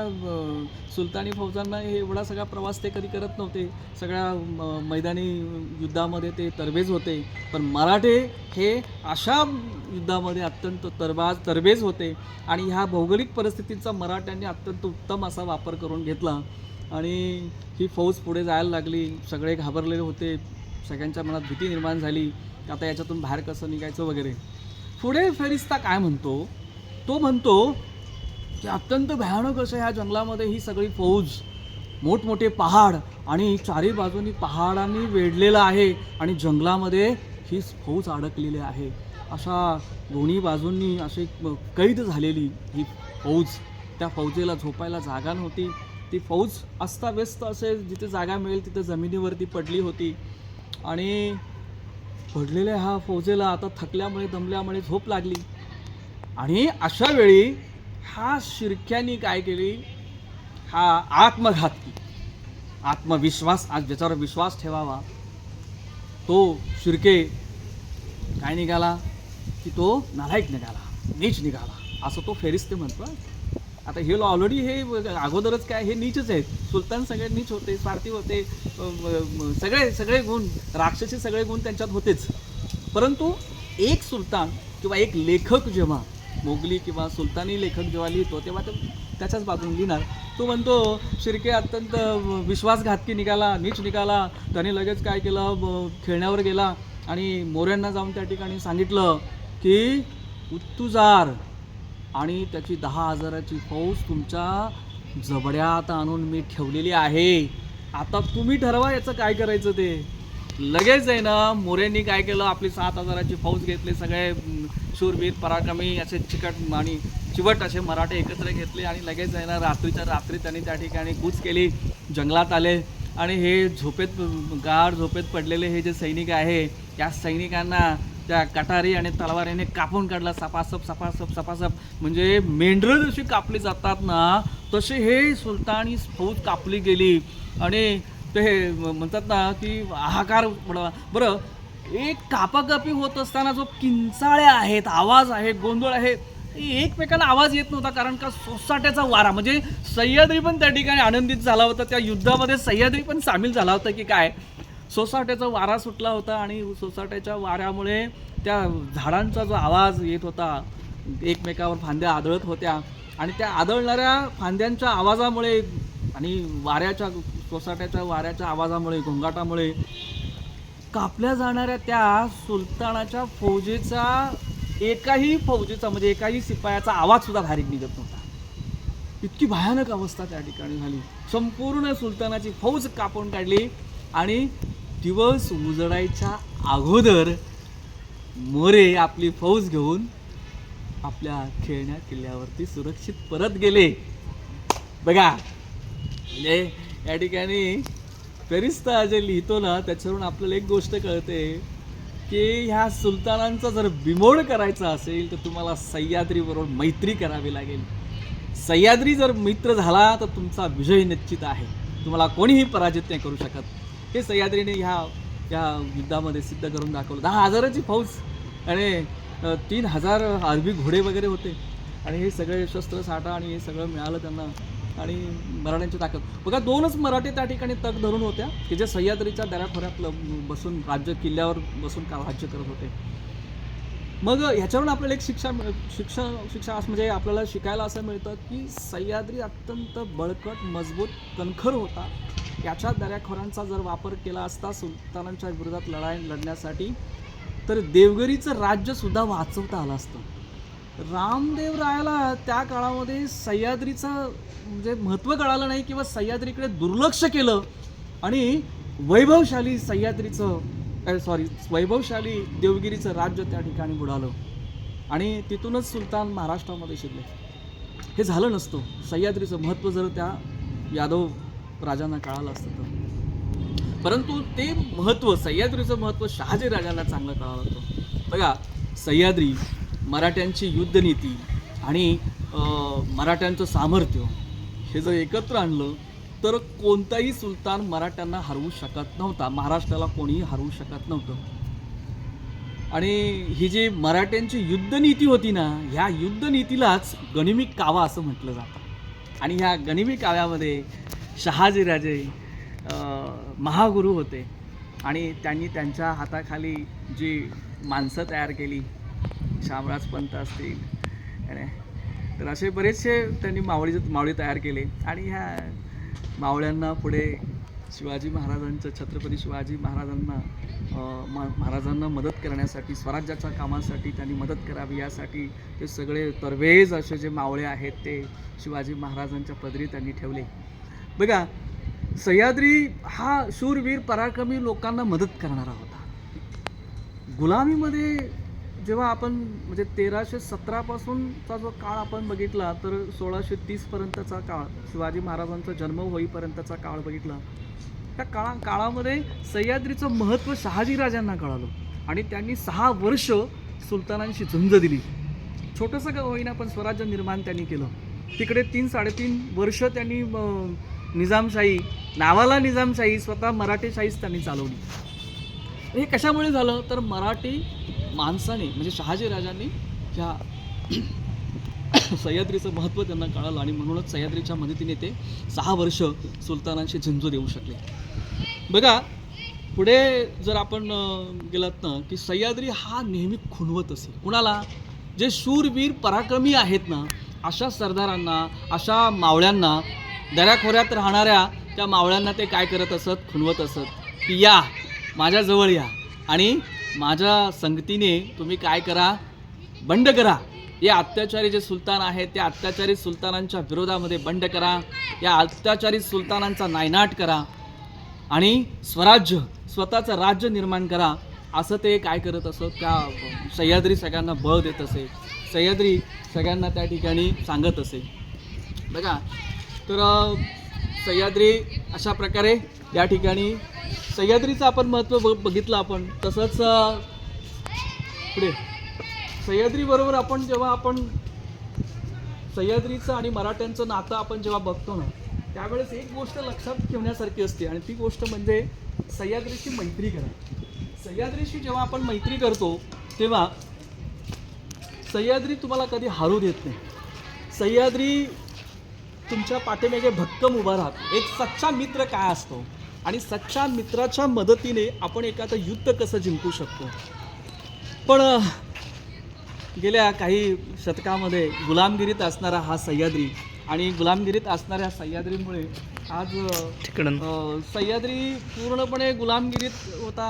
सुलतानी फौजांना हे एवढा सगळा प्रवास ते कधी करत नव्हते. सगळ्या मैदानी युद्धामध्ये ते तरबेज होते. पण मराठे हे अशा युद्धामध्ये अत्यंत तरबेज होते आणि ह्या भौगोलिक परिस्थितीचा मराठ्यांनी अत्यंत उत्तम असा वापर करून घेतला आणि ही फौज पुढे जायला लागली. सगळे घाबरलेले होते, सगळ्यांच्या मनात भीती निर्माण झाली की आता याच्यातून बाहेर कसं निघायचं वगैरे. पुढे फेरिस्ता काय म्हणतो, तो म्हणतो की अत्यंत भयानक असं ह्या जंगलामध्ये ही सगळी फौज, मोठमोठे पहाड आणि चारी बाजूनी पहाडांनी वेढलेलं आहे आणि जंगलामध्ये ही फौज अडकलेली आहे. अशा दोन्ही बाजूंनी अशी कैद झालेली ही फौज, त्या फौजेला झोपायला जागा नव्हती. ती फौज अस्ताव्यस्त असे जिथे जागा मिळेल तिथे जमिनीवरती पडली होती आणि पडलेल्या ह्या फौजेला आता थकल्यामुळे दमल्यामुळे झोप लागली. आणि अशा वेळी हा शिर्क्यानी काय केली, हा आत्मघातकी, आत्मविश्वास, आज ज्याच्यावर विश्वास ठेवावा तो शिर्के काय निघाला की तो नालायक निघाला, नीच निघाला, असं तो फेरिस्ते म्हणतो. आता हे ऑलरेडी हे अगोदरच काय हे नीचच आहेत. सुलतान सगळे नीच होते, स्वार्थी होते, सगळे गुण, राक्षसी सगळे गुण त्यांच्यात होतेच. परंतु एक सुलतान किंवा एक लेखक जेव्हा मोगली किंवा सुलतानी लेखक जेव्हा लिहितो तेव्हा तो त्याच्याच बाजून लिहिणार. तो म्हणतो शिर्के अत्यंत विश्वासघातकी निघाला, नीच निघाला. त्याने लगेच काय केलं, खेळण्यावर गेला आणि मोऱ्यांना जाऊन त्या ठिकाणी सांगितलं की उत्तुजार आणि त्याची 10,000ची फौज तुमच्या जबड्यात आणून मी ठेवलेली आहे. आता तुम्ही ठरवा याचं काय करायचं ते. लगेच आहे ना, मोऱ्यांनी काय केलं, आपली 7,000ची फौज घेतली. सगळे शूरवीर पराक्रमी असे चिकट आणि चिवट असे मराठे एकत्र घेतले आणि लगेच आहे ना, रात्रीच्या रात्री त्यांनी त्या ठिकाणी कूच केली, जंगलात आले. आणि हे गाढ झोपेत पडलेले हे जे सैनिक आहे, त्या सैनिकांना त्या कटारी आणि तलवारीने कापून काढला, सपासप सपासप सपासप. म्हणजे मेंढरं जशी कापली जातात ना, तसे हे सुलतानी फौज कापली गेली. आणि ते म्हणतात ना की हाहाकार. बरं, एक कापाकापी होत असताना जो किंचाळ्या आहेत, आवाज आहे, गोंधळ आहे, एकमेकांना आवाज येत नव्हता. कारण का सोसाट्याचा वारा, म्हणजे सह्याद्री पण त्या ठिकाणी आनंदित झाला होता. त्या युद्धामध्ये सह्याद्री पण सामील झाला होता की काय. सोसाट्याचा वारा सुटला होता आणि सोसाट्याच्या वाऱ्यामुळे त्या झाडांचा जो आवाज येत होता, एकमेकावर फांद्या आदळत होत्या आणि त्या आदळणाऱ्या फांद्यांच्या आवाजामुळे आणि सोसाट्याच्या वाऱ्याच्या आवाजामुळे, घोंगाटामुळे कापल्या जाणाऱ्या त्या सुलतानाच्या फौजेचा म्हणजे एकाही शिपायाचा आवाज सुद्धा बाहेर निघत नव्हता. इतकी भयानक अवस्था त्या ठिकाणी झाली. संपूर्ण सुलतानाची फौज कापून काढली आणि दिवस उजडायच्या अगोदर मोरे आपली फौज घेऊन आपल्या खेळण्या किल्ल्यावरती सुरक्षित परत गेले. बघा, म्हणजे या ठिकाणी फेरिस्ता जे लिहितो ना, त्याच्यावरून आपल्याला एक गोष्ट कळते की ह्या सुलतानांचा जर बिमोड करायचा असेल तर तुम्हाला सह्याद्रीबरोबर मैत्री करावी लागेल. सह्याद्री जर मित्र झाला तर तुमचा विजय निश्चित आहे, तुम्हाला कोणीही पराजित नाही करू शकत. हे सह्याद्रीने ह्या युद्धामध्ये सिद्ध करून दाखवलं. 10,000ची फौज आणि 3,000 अरबी घोडे वगैरे होते आणि हे सगळे शस्त्र साठा आणि हे सगळं मिळालं त्यांना. आणि मराठ्यांची ताकद बघा, 2च मराठे त्या ठिकाणी तग धरून होत्या की जे सह्याद्रीच्या दऱ्याखोऱ्यात बसून किल्ल्यावर बसून राज्य करत होते. मग ह्याच्यावरून आपल्याला एक शिक्षा म्हणजे आपल्याला शिकायला असं मिळतं की सह्याद्री अत्यंत बळकट, मजबूत, कणखर होता. याच्या दऱ्याखोऱ्यांचा जर वापर केला असता सुलतानांच्या विरोधात लढण्यासाठी तर देवगिरीचं राज्यसुद्धा वाचवता आलं असतं. रामदेवरायाला त्या काळामध्ये सह्याद्रीचं म्हणजे महत्त्व कळालं नाही किंवा सह्याद्रीकडे दुर्लक्ष केलं आणि वैभवशाली सह्याद्रीचं वैभवशाली देवगिरीचं राज्य त्या ठिकाणी बुडालं आणि तिथूनच सुलतान महाराष्ट्रामध्ये शिरले. हे झालं नसतं सह्याद्रीचं महत्त्व जर त्या यादव राजांना कळालं असतं तर. परंतु ते महत्त्व, सह्याद्रीचं महत्त्व शहाजी राजांना चांगलं कळालं होतं. बघा, सह्याद्री, मराठ्यांची युद्धनीती आणि मराठ्यांचं सामर्थ्य हे जर एकत्र आणलं तर कोणताही सुलतान मराठ्यांना हरवू शकत नव्हता, महाराष्ट्राला कोणीही हरवू शकत नव्हतं. आणि ही जी मराठ्यांची युद्धनीती होती ना, ह्या युद्धनीतीलाच गनिमी कावा असं म्हटलं जातं. आणि ह्या गनिमी काव्यामध्ये शहाजीराजे महागुरू होते आणि त्यांनी त्यांच्या हाताखाली जी माणसं तयार केली, शामराज पंत असतील, तर असे बरेचसे त्यांनी मावळी तयार केले. आणि ह्या मावळ्यांना पुढे शिवाजी महाराजांचं, छत्रपती शिवाजी महाराजांना मदत करण्यासाठी, स्वराज्याच्या कामासाठी त्यांनी मदत करावी यासाठी ते सगळे तरवेज असे जे मावळे आहेत ते शिवाजी महाराजांच्या पदरी त्यांनी ठेवले. बघा, सह्याद्री हा शूरवीर पराक्रमी लोकांना मदत करणारा होता. गुलामीमध्ये जेव्हा आपण म्हणजे 1317 पासूनचा जो काळ आपण बघितला तर 1630 पर्यंतचा काळ, शिवाजी महाराजांचा जन्म होईपर्यंतचा काळ बघितला, त्या काळामध्ये सह्याद्रीचं महत्त्व शहाजीराजांना कळालं आणि त्यांनी 6 वर्ष सुलतानांशी झुंज दिली. छोटंसं का होईना पण स्वराज्य निर्माण त्यांनी केलं. तिकडे 3-3.5 वर्ष त्यांनी निजामशाही, नावाला निजामशाही, स्वतः मराठेशाहीच त्यांनी चालवली. हे कशामुळे झालं तर मराठी माणसाने म्हणजे शहाजीराजांनी ह्या सह्याद्रीचं महत्त्व त्यांना कळालं आणि म्हणूनच सह्याद्रीच्या मदतीने ते 6 वर्ष सुलतानांशी झुंज देऊ शकले. बघा, पुढे जर आपण गेलात ना की सह्याद्री हा नेहमी खुणवत असे. कुणाला? जे शूरवीर पराक्रमी आहेत ना, अशा सरदारांना, अशा मावळ्यांना, दऱ्याखोऱ्यात राहणाऱ्या त्या मावळ्यांना ते काय करत असत? खुणवत असत की या माझ्याजवळ या आणि माझ्या संगतीने तुम्ही काय करा? बंड करा. या अत्याचारी जे सुलतान आहेत त्या अत्याचारी सुलतानांच्या विरोधामध्ये बंड करा. या अत्याचारी सुलतानांचा नायनाट करा आणि स्वतःचं राज्य निर्माण करा. असं ते काय करत असत? त्या सह्याद्री सगळ्यांना बळ देत असे. सह्याद्री सगळ्यांना त्या ठिकाणी सांगत असे. बघा, तर सह्याद्री अशा प्रकारे या ठिकाणी सह्याद्रीचं आपण महत्त्व बघितलं आपण. तसंच पुढे सह्याद्रीबरोबर आपण जेव्हा सह्याद्रीचं आणि मराठ्यांचं नातं आपण जेव्हा बघतो ना, त्यावेळेस एक गोष्ट लक्षात ठेवण्यासारखी असते आणि ती गोष्ट म्हणजे सह्याद्रीशी मैत्री करा. सह्याद्रीशी जेव्हा आपण मैत्री करतो तेव्हा सह्याद्री तुम्हाला कधी हारू देत नाही. सह्याद्री तुमच्या पाठीमागे भक्कम उभा राहतो. एक सच्चा मित्र काय असतो आणि सच्चा मित्राच्या मदतीने आपण एखादं युद्ध कसं जिंकू शकतो. पण गेल्या काही शतकामध्ये गुलामगिरीत असणारा हा सह्याद्री आणि गुलामगिरीत असणाऱ्या सह्याद्रीमुळे आज सह्याद्री पूर्णपणे गुलामगिरीत होता.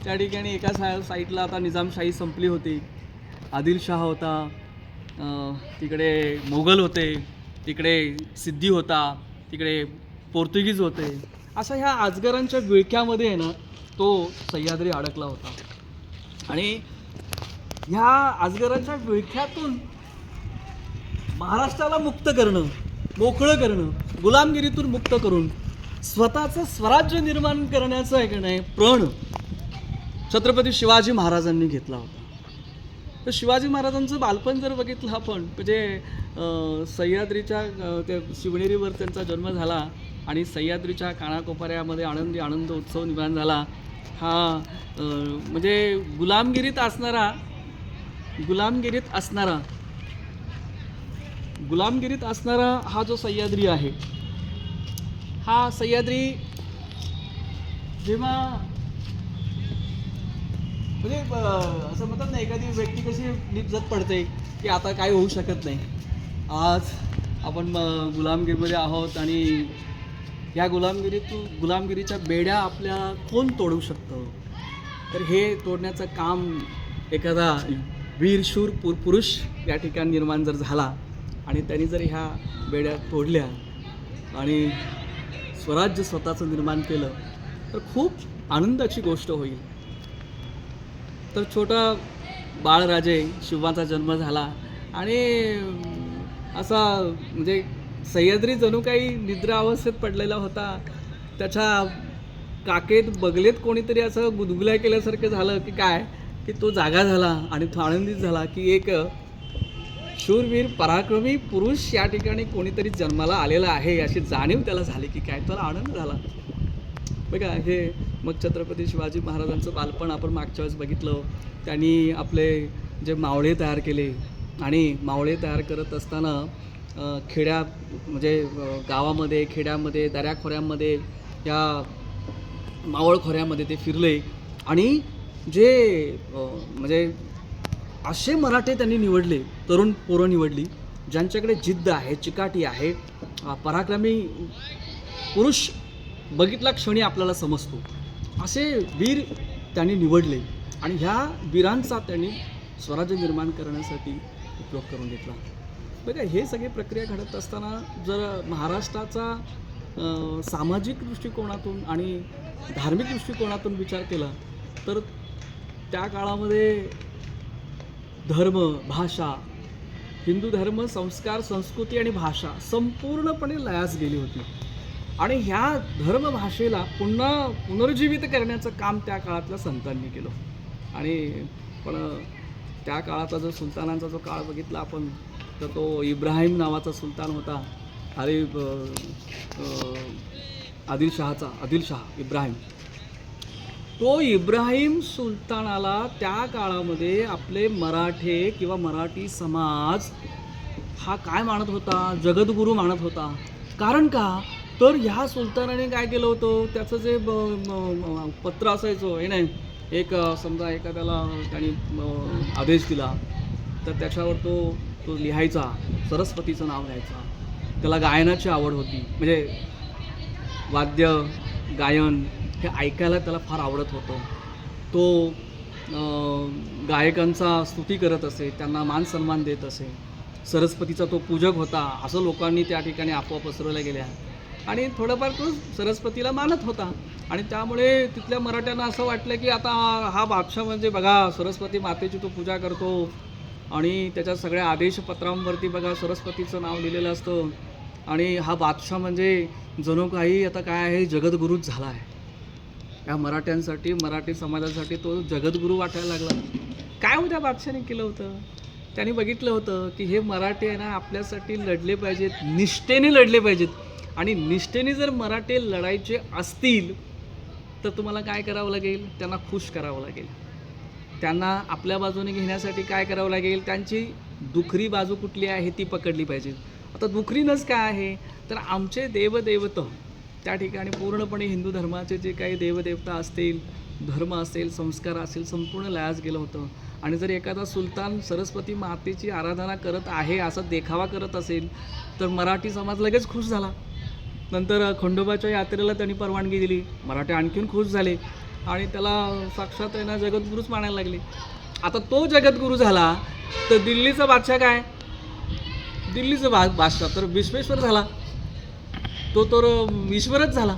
त्या ठिकाणी एका साईडला आता निजामशाही संपली होती, आदिलशाह होता, तिकडे मोगल होते, तिकडे सिद्धी होता, तिकडे पोर्तुगीज होते. अशा ह्या अजगरांच्या विळख्यामध्ये आहे ना तो सह्याद्री अडकला होता. आणि ह्या अजगरांच्या विळख्यातून महाराष्ट्राला मुक्त करणं, मोकळं करणं, गुलामगिरीतून मुक्त करून स्वतःचं स्वराज्य निर्माण करण्याचं आहे की नाही प्रण छत्रपती शिवाजी महाराजांनी घेतला होता. तर शिवाजी महाराजांचं बालपण जर बघितलं आपण म्हणजे सह्याद्रीच्या त्या शिवनेरीवर त्यांचा जन्म झाला आणि सह्याद्रीच्या कानाकोपऱ्यामध्ये आनंद उत्सव निर्माण झाला. हा म्हणजे गुलामगिरीत असणारा हा जो सह्याद्री आहे, हा सह्याद्री जेव्हा म्हणजे असं म्हणतात ना, एखादी व्यक्ती कशी निपजत पडते की आता काय होऊ शकत नाही. आज आपण गुलामगिरीमध्ये आहोत आणि या गुलामगिरीच्या बेड्या आपल्या कोण तोडू शकतं? तर हे तोडण्याचं काम एखादा वीरशूर पुरुष या ठिकाणी निर्माण जर झाला आणि त्यांनी जर ह्या बेड्या तोडल्या आणि स्वराज्य स्वतःचं निर्माण केलं तर खूप आनंदाची गोष्ट होईल. तर छोटा बाळराजे शिवाचा जन्म झाला आणि असा म्हणजे सह्याद्री जणू काही निद्रा अवस्थेत पडलेला होता. त्याच्या काकेत बगलेत कोणीतरी असं गुदगुल्या केल्यासारखं झालं की काय, की तो जागा झाला आणि तो आनंदित झाला की एक शूरवीर पराक्रमी पुरुष या ठिकाणी कोणीतरी जन्माला आलेला आहे अशी जाणीव त्याला झाली की काय, त्याला आनंद झाला. बघा हे मग छत्रपती शिवाजी महाराजांचं बालपण आपण मागच्या वेळेस बघितलं. त्यांनी आपले जे मावळे तयार केले आणि मावळे तयार करत असताना खेड्या म्हणजे गावामध्ये खेड्यामध्ये दऱ्याखोऱ्यामध्ये या मावळखोऱ्यामध्ये ते फिरले आणि जे म्हणजे असे मराठे त्यांनी निवडले, तरुण पोरं निवडली ज्यांच्याकडे जिद्द आहे, चिकाटी आहे, पराक्रमी पुरुष बघितला क्षणी आपल्याला समजतो, असे वीर त्यांनी निवडले आणि ह्या वीरांचा त्यांनी स्वराज्य निर्माण करण्यासाठी उपयोग करून घेतला. बघा हे सगळी प्रक्रिया घडत असताना जर महाराष्ट्राचा सामाजिक दृष्टिकोनातून आणि धार्मिक दृष्टिकोनातून विचार केला तर त्या काळामध्ये धर्म, भाषा, हिंदू धर्म, संस्कार, संस्कृती आणि भाषा संपूर्णपणे लयास गेली होती आणि ह्या धर्मभाषेला पुन्हा पुनर्जीवित करण्याचं काम त्या काळातल्या संतांनी केलं. आणि पण त्या काळाचा जो सुलतानांचा जो काळ बघितला आपण तर तो इब्राहिम नावाचा सुलतान होता. आदिलशाह इब्राहिम. तो इब्राहिम सुलतानाला त्या काळामध्ये आपले मराठे किंवा मराठी समाज हा काय मानत होता, जगद्गुरू मानत होता. कारण का तर ह्या सुलतानाने काय केलं होतं, त्याचं जे पत्र असायचं हे नाही, एक समजा एखाद्याला त्यांनी आदेश दिला तर त्याच्यावर तो लिहायचा, सरस्वतीचं नाव लिहायचा. त्याला गायनाची आवड होती, म्हणजे वाद्य गायन हे ऐकायला त्याला फार आवडत होतं. तो गायकांचा स्तुती करत असे, त्यांना मान सन्मान देत असे. सरस्वतीचा तो पूजक होता असं लोकांनी त्या ठिकाणी अफवा पसरवल्या गेल्या आणि थोडंफार तो सरस्वतीला मानत होता आणि त्यामुळे तिथल्या मराठ्यांना असं वाटलं की आता हा बादशाह म्हणजे बघा सरस्वती मातेची तो पूजा करतो आणि त्याच्या सगळ्या आदेशपत्रांवरती बघा सरस्वतीचं नाव लिहिलेलं असतं आणि हा बादशाह म्हणजे जणू काही आता काय आहे जगद्गुरूच झाला आहे. या मराठ्यांसाठी, मराठी समाजासाठी तो जगद्गुरू वाटायला लागला. काय हो त्या बादशाहाने केलं होतं, त्यांनी बघितलं होतं की हे मराठी आहे ना आपल्यासाठी लढले पाहिजेत, निष्ठेने लढले पाहिजेत आणि निष्ठेने जर मराठे लढायचे असतील तर तुम्हाला काय करावं लागेल, त्यांना खुश करावं लागेल. त्यांना आपल्या बाजूने घेण्यासाठी काय करावं लागेल, त्यांची दुखरी बाजू कुठली आहे ती पकडली पाहिजे. आता दुखरीनंच काय आहे तर आमचे देवदेवत त्या ठिकाणी पूर्णपणे हिंदू धर्माचे जे काही देवदेवता असतील, धर्म असेल, संस्कार असेल संपूर्ण लयास गेलं होतं. आणि जर एखादा सुलतान सरस्वती मातेची आराधना करत आहे असा देखावा करत असेल तर मराठी समाज लगेच खुश झाला. नंतर खंडोबाच्या यात्रेला त्यांनी परवानगी दिली, मराठे आणखीन खुश झाले आणि त्याला साक्षात आहे ना जगद्गुरूच मानायला लागले. आता तो जगद्गुरू झाला तर दिल्लीचा बादशाह काय, दिल्लीचा बादशाह तर विश्वेश्वर झाला, तो तर ईश्वरच झाला.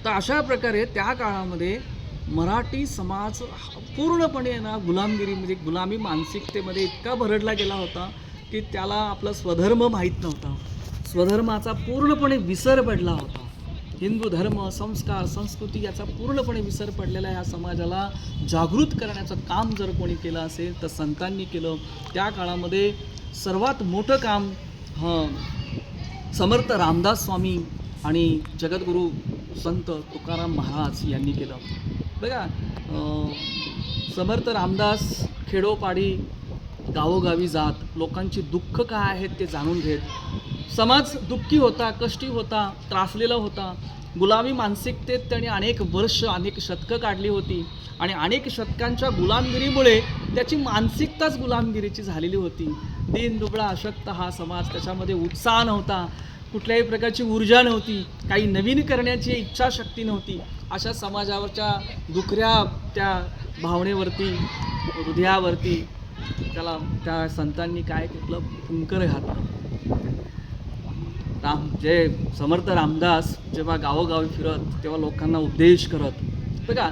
तर अशा प्रकारे त्या काळामध्ये मराठी समाज पूर्णपणे ना गुलामगिरी म्हणजे गुलामी मानसिकतेमध्ये इतका भरडला गेला होता की त्याला आपला स्वधर्म माहीत नव्हता, स्वधर्माचा पूर्णपणे विसर पडला होता. हिंदू धर्म, संस्कार, संस्कृती याचा पूर्णपणे विसर पडलेला या समाजाला जागृत करण्याचं काम जर कोणी केलं असेल तर संतांनी केलं. त्या काळामध्ये सर्वात मोठं काम समर्थ रामदास स्वामी आणि जगद्गुरू संत तुकाराम महाराज यांनी केलं. बघा समर्थ रामदास खेडोपाडी गावोगावी जात लोकांची दुःख काय आहेत ते जाणून घेत. समाज दुःखी होता, कष्टी होता, त्रासलेला होता. गुलामी मानसिकतेत त्यांनी अनेक वर्ष, अनेक शतकं काढली होती आणि अनेक शतकांच्या गुलामगिरीमुळे त्याची मानसिकताच गुलामगिरीची झालेली होती. दीनदुबळा अशक्त हा समाज, त्याच्यामध्ये उत्साह नव्हता, कुठल्याही प्रकारची ऊर्जा नव्हती, काही नवीन करण्याची इच्छाशक्ती नव्हती. अशा समाजावरच्या दुखऱ्या त्या भावनेवरती, हृदयावरती त्याला त्या संतांनी काय केलं, फुंकर घातला. समर्थ रामदास जेव्हा गावोगावी फिरत तेव्हा लोकांना उपदेश करत. बघा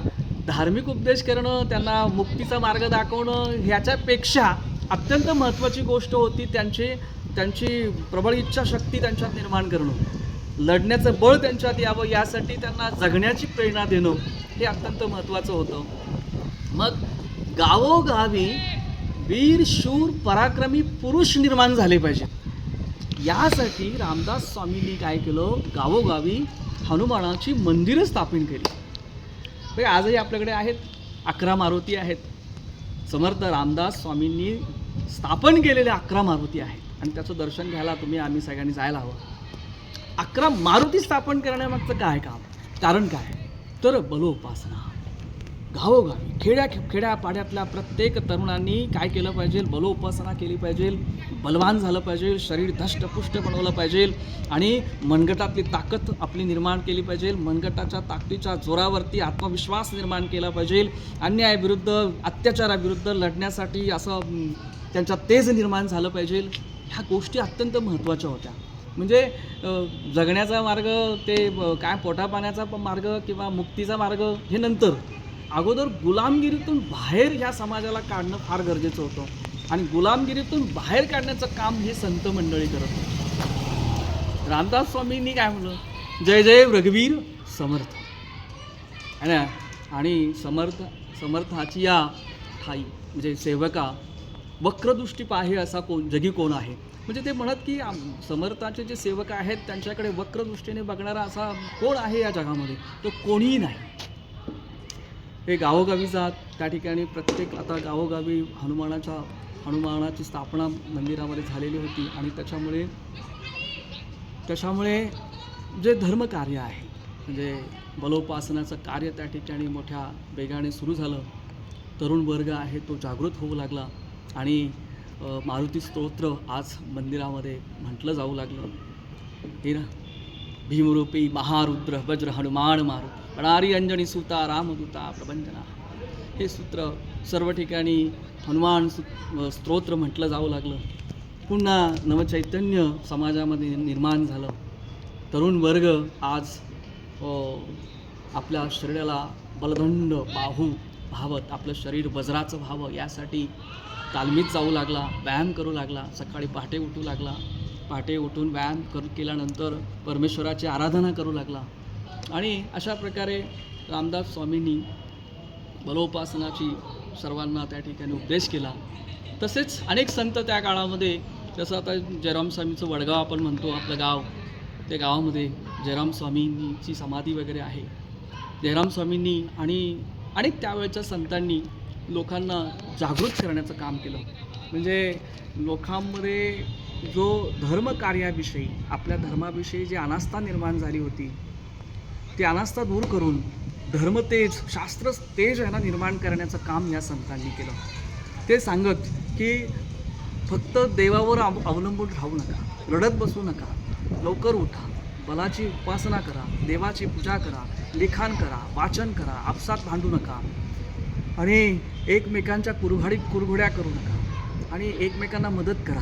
धार्मिक उपदेश करणं, त्यांना मुक्तीचा मार्ग दाखवणं ह्याच्यापेक्षा अत्यंत महत्त्वाची गोष्ट होती त्यांची प्रबळ इच्छाशक्ती त्यांच्यात निर्माण करणं, लढण्याचं बळ त्यांच्यात यावं यासाठी त्यांना जगण्याची प्रेरणा देणं हे अत्यंत महत्त्वाचं होतं. मग गावोगावी वीर शूर पराक्रमी पुरुष निर्माण झाले पाहिजेत. यासाठी रामदास स्वामींनी काय केलं, गावोगावी हनुमानाची मंदिरं स्थापन केली. आजही आपल्याकडे आहेत 11 मारुती आहेत. समर्थ रामदास स्वामींनी स्थापन केलेल्या 11 मारुती आहेत आणि त्याचं दर्शन घ्यायला आम्ही सगळ्यांनी जायला हवं. 11 मारुती स्थापन करण्यामागचं काय काम, कारण काय, तर बलोपासना. गावोगावी खेड्यापाड्यातल्या प्रत्येक तरुणांनी काय केलं पाहिजे, बलोपासना केली पाहिजे, बलवान झालं पाहिजे, शरीर धष्टपुष्ट बनवलं पाहिजे आणि मनगटातली ताकद आपली निर्माण केली पाहिजे. मनगटाच्या ताकदीच्या जोरावरती आत्मविश्वास निर्माण केला पाहिजे. अन्यायाविरुद्ध अत्याचाराविरुद्ध लढण्यासाठी असं त्यांच्यात तेज निर्माण झालं पाहिजे. ह्या गोष्टी अत्यंत महत्त्वाच्या होत्या. म्हणजे जगण्याचा मार्ग, ते काय पोटापाण्याचा मार्ग किंवा मुक्तीचा मार्ग हे नंतर, अगोदर गुलामगिरीतून बाहेर ह्या समाजाला काढणं फार गरजेचं होतं आणि गुलामगिरीतून बाहेर काढण्याचं काम हे संत मंडळी करत होते. रामदास स्वामींनी काय म्हणलं, जय जय रघुवीर समर्थ है ना, आणि समर्थाची या ठाई म्हणजे सेवका वक्रदृष्टी पाहे असा जगी कोण आहे. म्हणजे ते म्हणत की समर्थाचे जे सेवक आहेत त्यांच्याकडे वक्रदृष्टीने बघणारा असा कोण आहे या जगामध्ये, तो कोणीही नाही. हे गावोगावी जात, त्या ठिकाणी प्रत्येक आता गावोगावी हनुमानाची स्थापना मंदिरामध्ये झालेली होती आणि त्याच्यामुळे जे धर्मकार्य आहे म्हणजे बलोपासनाचं कार्य त्या ठिकाणी मोठ्या वेगाने सुरू झालं. तरुण वर्ग आहे तो जागृत होऊ लागला आणि मारुती स्तोत्र आज मंदिरामध्ये म्हटलं जाऊ लागलं. हे ना, भीमरूपी महारुद्र वज्र हनुमान मारुती प्रणारी अंजनी सुता रामदूता प्रबंधना, हे सूत्र सर्व ठिकाणी हनुमान स्तोत्र म्हटलं जाऊ लागलं. पुन्हा नवचैतन्य समाजामध्ये निर्माण झालं. तरुण वर्ग आज आपल्या शरीराला बलदंड बाहू व्हावं, आपलं शरीर वज्राचं व्हावं यासाठी तालमीत जाऊ लागला, व्यायाम करू लागला, सकाळी पहाटे उठू लागला, पहाटे उठून व्यायाम केल्यानंतर परमेश्वराची आराधना करू लागला. आणि अशा प्रकारे रामदास स्वामींनी बलोपासनाची सर्वांना त्या ठिकाणी उपदेश केला. तसेच अनेक संत त्या काळामध्ये, जसं आता जयराम स्वामीचं वडगाव आपण म्हणतो आपलं गाव, त्या गावामध्ये जयराम स्वामींची समाधी वगैरे आहे. जयराम स्वामींनी आणि अनेक त्यावेळच्या संतांनी लोकांना जागृत करण्याचं काम केलं. म्हणजे लोकांमध्ये जो धर्मकार्याविषयी, आपल्या धर्माविषयी जी अनास्था निर्माण झाली होती, ती अनास्था दूर करून धर्मतेज, शास्त्र तेज यांना निर्माण करण्याचं काम या संतांनी केलं. ते सांगत की फक्त देवावर अवलंबून राहू नका, रडत बसू नका, लवकर उठा, बलाची उपासना करा, देवाची पूजा करा, लिखाण करा, वाचन करा, आपसात भांडू नका आणि एकमेकांच्या कुरघोड्या करू नका आणि एकमेकांना मदत करा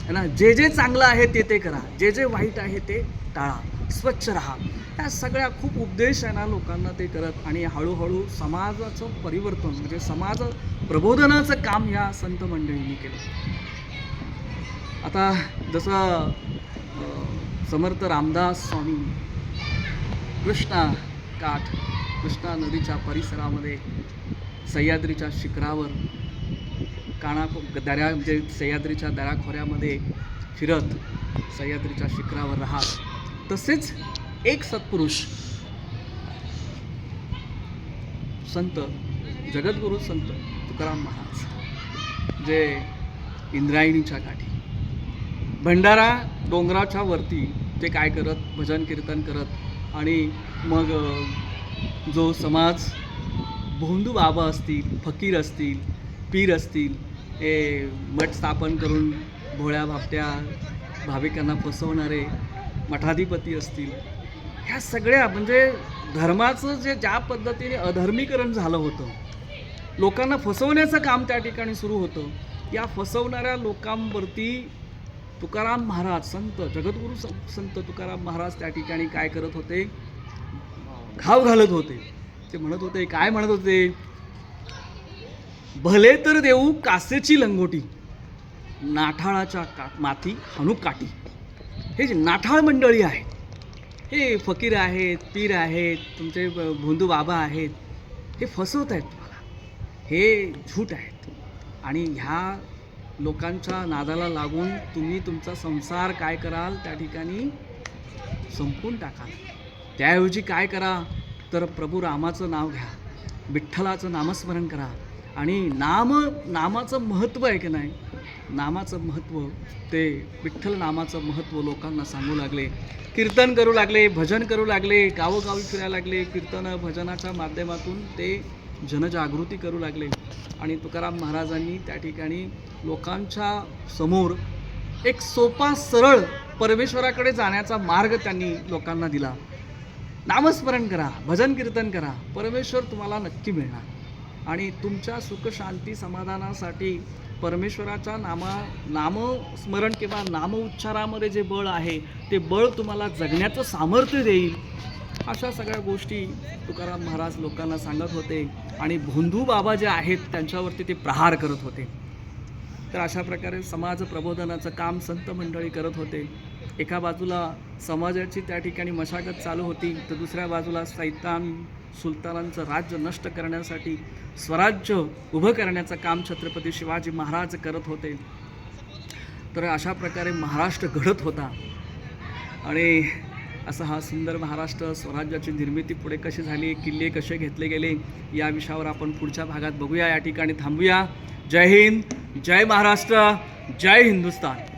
है ना. जे चांगलं आहे ते करा, जे वाईट आहे ते टाळा, स्वच्छ राहा. या सगळ्या खूप उपदेश आहे ना लोकांना ते करत आणि हळूहळू समाजाचं परिवर्तन म्हणजे समाज प्रबोधनाचं काम या संत मंडळींनी केलं. आता जसं समर्थ रामदास स्वामी कृष्णा नदीच्या परिसरामध्ये सह्याद्रीच्या शिखरावर दऱ्या म्हणजे सह्याद्रीच्या दऱ्याखोऱ्यामध्ये फिरत सह्याद्रीच्या शिखरावर राहत, तसेच एक सत्पुरुष संत जगद्गुरू संत तुकाराम महाराज जे इंद्रायणीच्या काठी भंडारा डोंगराच्या वरती ते काय करत, भजन कीर्तन करत आणि मग जो समाज भोंदू बाबा असतील, फकीर असतील, पीर असतील, हे मठ स्थापन करून भोळ्या भापट्या भाविकांना फसवणारे मठाधिपती असतील, ह्या सगळ्या म्हणजे धर्माचं ज्या पद्धतीने अधर्मीकरण झालं होतं, लोकांना फसवण्याचं काम त्या ठिकाणी सुरू होतं. या फसवणाऱ्या लोकांवरती तुकाराम महाराज जगद्गुरू संत तुकाराम महाराज त्या ठिकाणी काय करत होते, घाव घालत होते ते म्हणत होते, काय म्हणत होते? भले तर देऊ कासेची लंगोटी, नाठाळाच्या माथी हाणू काठी. हे जे नाठाळ मंडळी आहेत, हे फकीर आहेत, पीर आहेत, तुमचे भोंदू बाबा आहेत, हे फसवत आहेत तुम्हाला, हे झूट आहेत. आणि ह्या लोकांच्या नादाला लागून तुम्ही तुमचा संसार काय कराल, त्या ठिकाणी संपून टाकाल. त्याऐवजी काय करा तर प्रभू रामाचं नाव घ्या, विठ्ठलाचं नामस्मरण करा. आणि नामाचं महत्त्व आहे की नाही, नामाचं महत्त्व, ते विठ्ठल नामाचं महत्त्व लोकांना सांगू लागले, कीर्तन करू लागले, भजन करू लागले, गावोगावी फिरायला लागले, कीर्तन भजनाच्या माध्यमातून ते जनजागृती करू लागले. आणि तुकाराम महाराजांनी त्या ठिकाणी लोकांच्या समोर एक सोपा सरळ परमेश्वराकडे जाण्याचा मार्ग त्यांनी लोकांना दिला. नामस्मरण करा, भजन कीर्तन करा, परमेश्वर तुम्हाला नक्की मिळणार. आणि तुमच्या सुख शांती समाधानासाठी परमेश्वराच्या नामस्मरण किंवा नामउच्चारामध्ये जे बळ आहे, ते बळ तुम्हाला जगण्याचं सामर्थ्य देईल. अशा सगळ्या गोष्टी तुकाराम महाराज लोकांना सांगत होते. आणि भोंदू बाबा जे आहेत त्यांच्यावरती ते प्रहार करत होते. तर अशा प्रकारे समाज प्रबोधनाचं काम संत मंडळी करत होते. एका बाजूला समाजाची त्या ठिकाणी मशागत चालू होती, तर दुसऱ्या बाजूला सुलतानांचं राज्य नष्ट करण्यासाठी स्वराज्य उभं करण्याचं काम छत्रपती शिवाजी महाराज करत होते. तर अशा प्रकारे महाराष्ट्र घडत होता. आणि असा हा सुंदर महाराष्ट्र, स्वराज्याची निर्मिती पुढे कशी झाली, किल्ले कसे घेतले गेले, या विषयावर आपण पुढच्या भागात बघूया. या ठिकाणी थांबूया. जय हिंद, जय महाराष्ट्र, जय हिंदुस्तान.